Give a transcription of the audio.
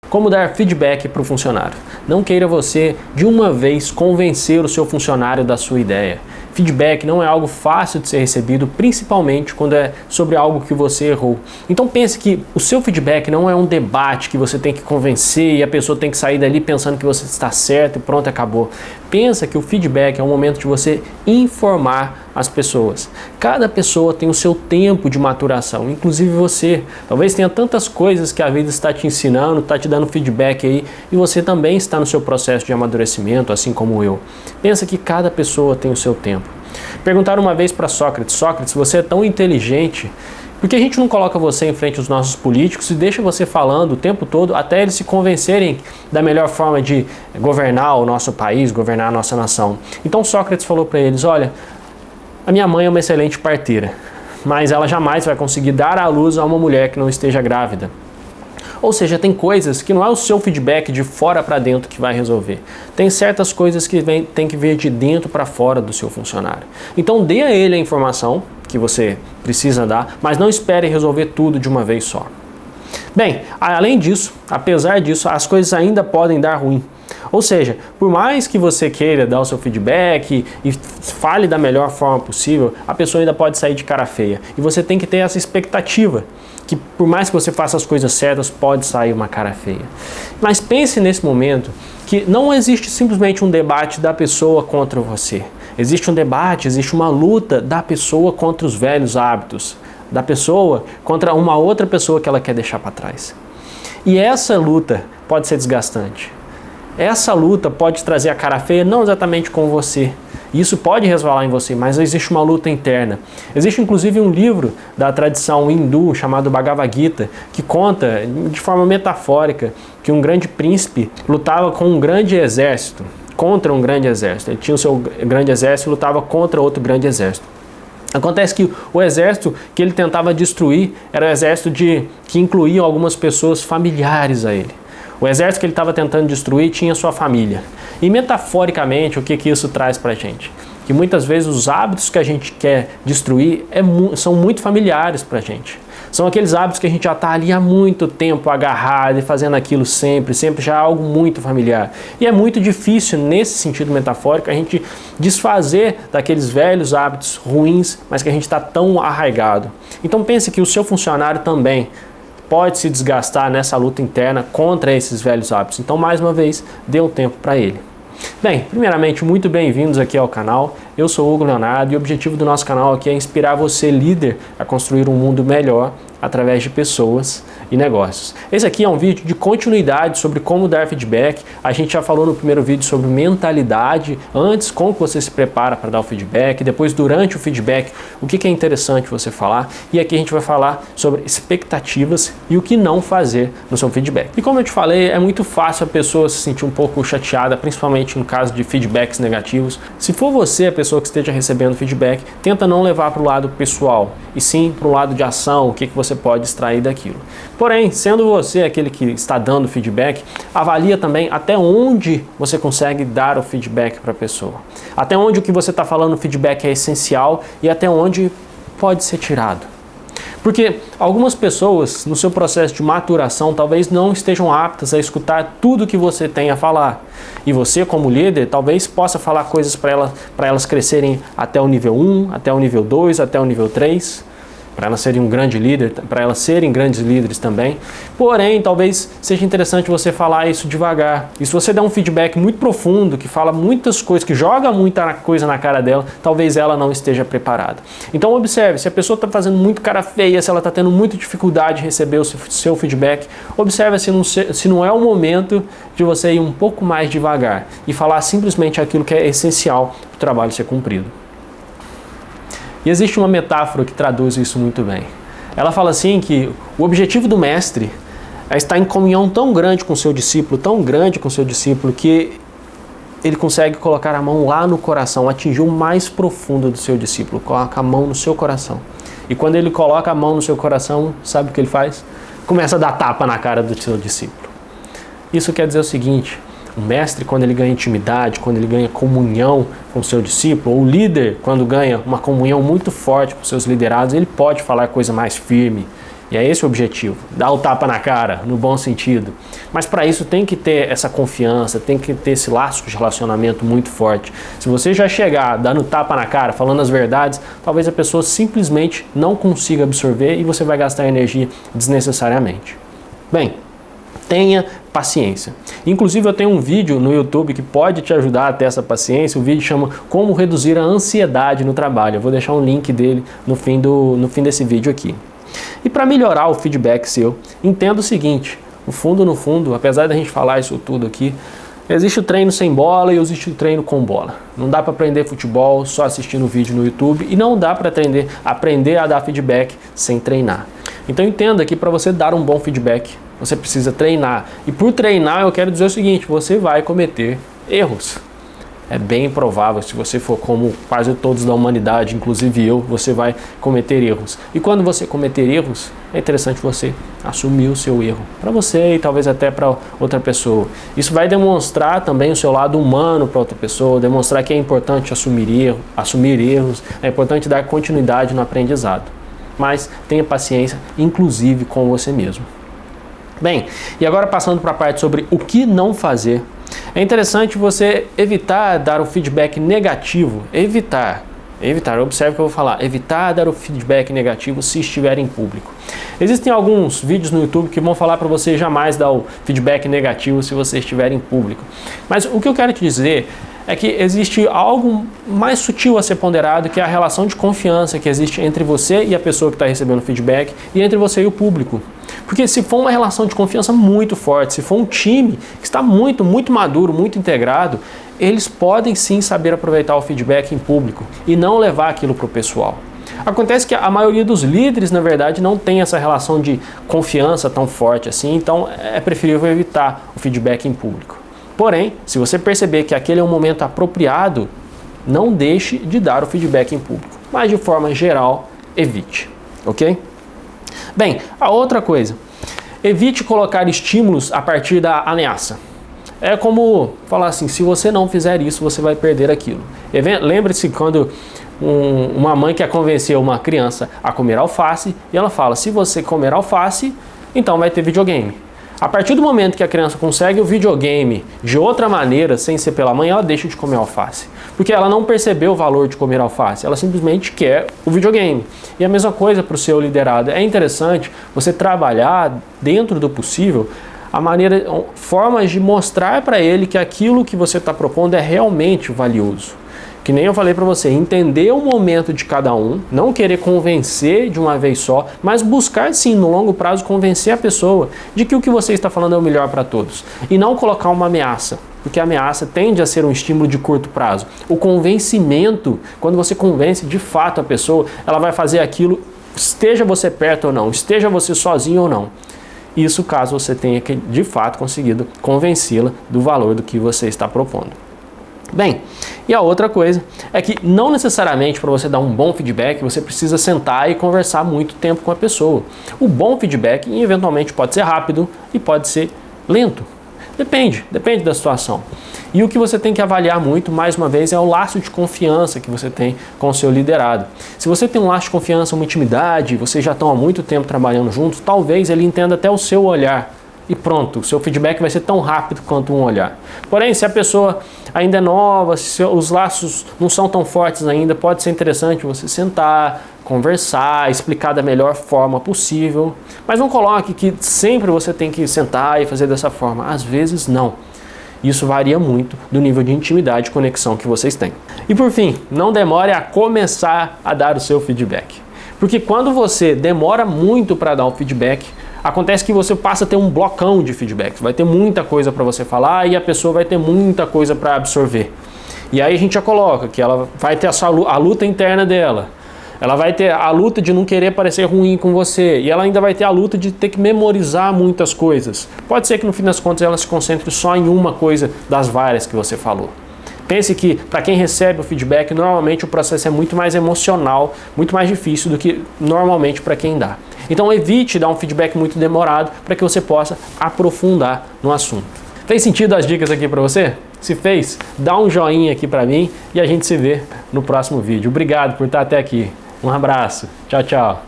Como dar feedback para o funcionário? Não queira você, de uma vez, convencer o seu funcionário da sua ideia. Feedback não é algo fácil de ser recebido, principalmente quando é sobre algo que você errou. Então pense que o seu feedback não é um debate que você tem que convencer e a pessoa tem que sair dali pensando que você está certo e pronto, acabou. Pensa que o feedback é um momento de você informar as pessoas. Cada pessoa tem o seu tempo de maturação, inclusive você. Talvez tenha tantas coisas que a vida está te ensinando, está te dando feedback aí, e você também está no seu processo de amadurecimento, assim como eu. Pensa que cada pessoa tem o seu tempo. Perguntaram uma vez para Sócrates: Sócrates, você é tão inteligente, por que a gente não coloca você em frente aos nossos políticos e deixa você falando o tempo todo até eles se convencerem da melhor forma de governar o nosso país, governar a nossa nação? Então Sócrates falou para eles: olha, a minha mãe é uma excelente parteira, mas ela jamais vai conseguir dar à luz a uma mulher que não esteja grávida. Ou seja, tem coisas que não é o seu feedback de fora para dentro que vai resolver. Tem certas coisas que tem que vir de dentro para fora do seu funcionário. Então dê a ele a informação que você precisa dar, mas não espere resolver tudo de uma vez só. Bem, além disso, apesar disso, as coisas ainda podem dar ruim. Ou seja, por mais que você queira dar o seu feedback e fale da melhor forma possível, a pessoa ainda pode sair de cara feia. E você tem que ter essa expectativa, que por mais que você faça as coisas certas, pode sair uma cara feia. Mas pense nesse momento que não existe simplesmente um debate da pessoa contra você. Existe um debate, existe uma luta da pessoa contra os velhos hábitos, da pessoa contra uma outra pessoa que ela quer deixar para trás. E essa luta pode ser desgastante. Essa luta pode trazer a cara feia não exatamente com você. Isso pode resvalar em você, mas existe uma luta interna. Existe inclusive um livro da tradição hindu chamado Bhagavad Gita, que conta de forma metafórica que um grande príncipe lutava com um grande exército, contra um grande exército. Ele tinha o seu grande exército e lutava contra outro grande exército. Acontece que o exército que ele tentava destruir era o exército que incluía algumas pessoas familiares a ele. O exército que ele estava tentando destruir tinha sua família. E metaforicamente, o que isso traz para a gente? Que muitas vezes os hábitos que a gente quer destruir são muito familiares para a gente. São aqueles hábitos que a gente já está ali há muito tempo agarrado e fazendo aquilo sempre já é algo muito familiar. E é muito difícil, nesse sentido metafórico, a gente desfazer daqueles velhos hábitos ruins, mas que a gente está tão arraigado. Então pense que o seu funcionário também pode se desgastar nessa luta interna contra esses velhos hábitos. Então, mais uma vez, dê um tempo para ele. Bem, primeiramente, muito bem-vindos aqui ao canal. Eu sou o Hugo Leonardo e o objetivo do nosso canal aqui é inspirar você, líder, a construir um mundo melhor através de pessoas e negócios. Esse aqui é um vídeo de continuidade sobre como dar feedback. A gente já falou no primeiro vídeo sobre mentalidade, antes como você se prepara para dar o feedback, depois durante o feedback, o que é interessante você falar, e aqui a gente vai falar sobre expectativas e o que não fazer no seu feedback. E como eu te falei, é muito fácil a pessoa se sentir um pouco chateada, principalmente no caso de feedbacks negativos. Se for você a pessoa que esteja recebendo feedback, tenta não levar para o lado pessoal, e sim para o lado de ação, o que você pode extrair daquilo. Porém, sendo você aquele que está dando feedback, avalia também até onde você consegue dar o feedback para a pessoa. Até onde o que você está falando no feedback é essencial e até onde pode ser tirado. Porque algumas pessoas, no seu processo de maturação, talvez não estejam aptas a escutar tudo que você tem a falar. E você, como líder, talvez possa falar coisas para elas crescerem até o nível 1, até o nível 2, até o nível 3. Para elas serem um grande líder, para elas serem grandes líderes também. Porém, talvez seja interessante você falar isso devagar. E se você der um feedback muito profundo, que fala muitas coisas, que joga muita coisa na cara dela, talvez ela não esteja preparada. Então observe, se a pessoa está fazendo muito cara feia, se ela está tendo muita dificuldade de receber o seu feedback, observe se não é o momento de você ir um pouco mais devagar e falar simplesmente aquilo que é essencial para o trabalho ser cumprido. E existe uma metáfora que traduz isso muito bem. Ela fala assim que o objetivo do mestre é estar em comunhão tão grande com seu discípulo, que ele consegue colocar a mão lá no coração, atingir o mais profundo do seu discípulo, coloca a mão no seu coração. E quando ele coloca a mão no seu coração, sabe o que ele faz? Começa a dar tapa na cara do seu discípulo. Isso quer dizer o seguinte: o mestre, quando ele ganha intimidade, quando ele ganha comunhão com o seu discípulo, ou o líder, quando ganha uma comunhão muito forte com seus liderados, ele pode falar coisa mais firme, E é esse o objetivo, dar o tapa na cara, no bom sentido. Mas para isso tem que ter essa confiança, tem que ter esse laço de relacionamento muito forte. Se você já chegar dando tapa na cara, falando as verdades, talvez a pessoa simplesmente não consiga absorver e você vai gastar energia desnecessariamente. Bem, tenha paciência. Inclusive eu tenho um vídeo no YouTube que pode te ajudar a ter essa paciência. O vídeo chama Como Reduzir a Ansiedade no Trabalho. Eu vou deixar um link dele no fim desse vídeo aqui. E para melhorar o feedback seu, entenda o seguinte, no fundo, apesar da gente falar isso tudo aqui, existe o treino sem bola e existe o treino com bola. Não dá para aprender futebol só assistindo vídeo no YouTube e não dá para aprender a dar feedback sem treinar. Então entenda que para você dar um bom feedback, você precisa treinar. E por treinar eu quero dizer o seguinte, você vai cometer erros. É bem provável, se você for como quase todos da humanidade, inclusive eu, você vai cometer erros. E quando você cometer erros, é interessante você assumir o seu erro. Para você e talvez até para outra pessoa. Isso vai demonstrar também o seu lado humano para outra pessoa, demonstrar que é importante assumir erros, é importante dar continuidade no aprendizado. Mas tenha paciência, inclusive com você mesmo. Bem, e agora passando para a parte sobre o que não fazer. É interessante você evitar dar o feedback negativo, evitar, observe o que eu vou falar, evitar dar o feedback negativo se estiver em público. Existem alguns vídeos no YouTube que vão falar para você jamais dar o feedback negativo se você estiver em público. Mas o que eu quero te dizer é que existe algo mais sutil a ser ponderado, que é a relação de confiança que existe entre você e a pessoa que está recebendo feedback e entre você e o público. Porque se for uma relação de confiança muito forte, se for um time que está muito maduro, muito integrado, eles podem sim saber aproveitar o feedback em público e não levar aquilo para o pessoal. Acontece que a maioria dos líderes, na verdade, não tem essa relação de confiança tão forte assim, então é preferível evitar o feedback em público. Porém, se você perceber que aquele é um momento apropriado, não deixe de dar o feedback em público. Mas de forma geral, evite, ok? Bem, a outra coisa, evite colocar estímulos a partir da ameaça. É como falar assim, se você não fizer isso, você vai perder aquilo. Lembre-se quando uma mãe quer convencer uma criança a comer alface, e ela fala, se você comer alface, então vai ter videogame. A partir do momento que a criança consegue o videogame de outra maneira, sem ser pela mãe, ela deixa de comer alface. Porque ela não percebeu o valor de comer alface, ela simplesmente quer o videogame. E a mesma coisa para o seu liderado. É interessante você trabalhar dentro do possível formas de mostrar para ele que aquilo que você está propondo é realmente valioso. Que nem eu falei para você, entender o momento de cada um, não querer convencer de uma vez só, mas buscar sim, no longo prazo, convencer a pessoa de que o que você está falando é o melhor para todos. E não colocar uma ameaça, porque a ameaça tende a ser um estímulo de curto prazo. O convencimento, quando você convence de fato a pessoa, ela vai fazer aquilo, esteja você perto ou não, esteja você sozinho ou não. Isso caso você tenha de fato conseguido convencê-la do valor do que você está propondo. Bem, e a outra coisa é que não necessariamente para você dar um bom feedback você precisa sentar e conversar muito tempo com a pessoa. O bom feedback eventualmente pode ser rápido e pode ser lento. Depende da situação. E o que você tem que avaliar muito, mais uma vez, é o laço de confiança que você tem com o seu liderado. Se você tem um laço de confiança, uma intimidade, vocês já estão há muito tempo trabalhando juntos, talvez ele entenda até o seu olhar. E pronto, o seu feedback vai ser tão rápido quanto um olhar. Porém, se a pessoa ainda é nova, se os laços não são tão fortes ainda, pode ser interessante você sentar, conversar, explicar da melhor forma possível. Mas não coloque que sempre você tem que sentar e fazer dessa forma. Às vezes não. Isso varia muito do nível de intimidade e conexão que vocês têm. E por fim, não demore a começar a dar o seu feedback. Porque quando você demora muito para dar o feedback, acontece que você passa a ter um blocão de feedbacks, vai ter muita coisa para você falar e a pessoa vai ter muita coisa para absorver. E aí a gente já coloca que ela vai ter a luta interna dela, ela vai ter a luta de não querer parecer ruim com você e ela ainda vai ter a luta de ter que memorizar muitas coisas. Pode ser que no fim das contas ela se concentre só em uma coisa das várias que você falou. Pense que para quem recebe o feedback, normalmente o processo é muito mais emocional, muito mais difícil do que normalmente para quem dá. Então evite dar um feedback muito demorado para que você possa aprofundar no assunto. Fez sentido as dicas aqui para você? Se fez, dá um joinha aqui para mim e a gente se vê no próximo vídeo. Obrigado por estar até aqui. Um abraço. Tchau, tchau.